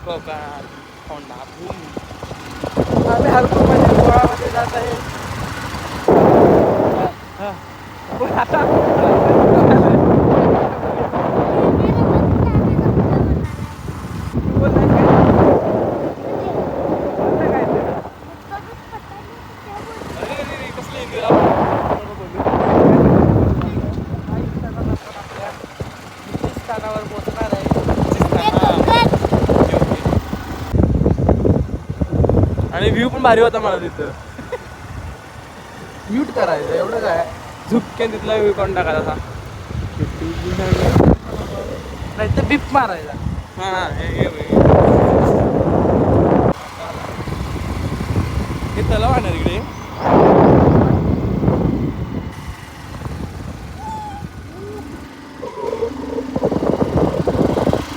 कोकणात Honda boom. आम्ही हरपूरमध्ये गोळामध्ये जात आहे. पण आता स्थानावर पोहोचणार आहे. आणि व्ह्यू पण भारी होता मला तिथं. म्यूट करायचं एवढं काय झुपके तिथला व्ह्यू कोण टाकायचा नाही तर बिप मारायचा. हा हे तलाव आहे ना तिकडे.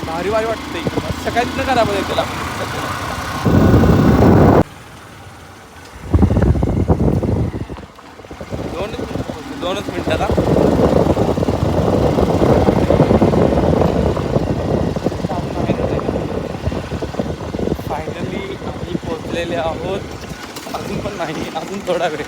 भारी भारी वाटतं इकडं. सकाळी तिथं करा बघ त्याला. दोनच मिनिटाला फायनली आम्ही पोचलेले आहोत. अजून पण नाही, अजून थोडा वेट.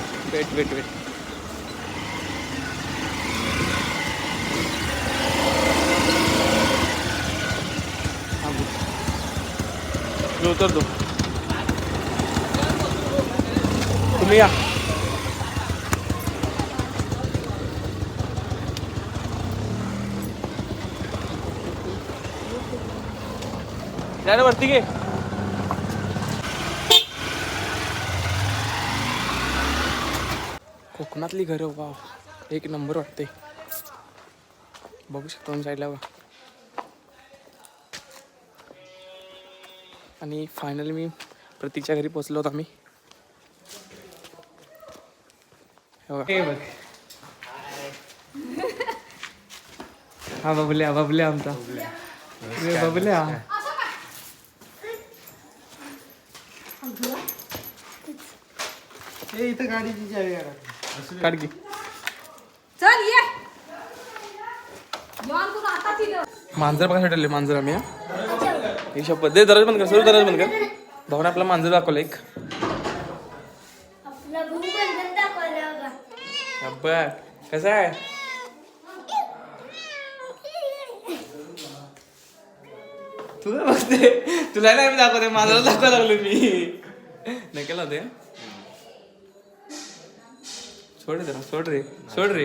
मी उतरतो, तुम्ही या. जायला वरती घे. कोकणातली घरं वाव एक नंबर वाटते. बघू शकतो साईडला बघा. आणि फायनली मी प्रतीकच्या घरी पोचलो होतो आम्ही. हा बबल्या आमचा बबल्या. इथं गाडीची चावी काढ की. मांजर बघा भेटले. मांजर आम्ही ही शपथ दे. दरज बंद कर, सर दरज बंद कर. भावना आपला मांजर दाखवलं एक. बघ कसं आहे. तुला बघते, तुला नाही मी दाखवते. मांजराला दाखवायला लागलो मी. नाही केला होते. सोड रे.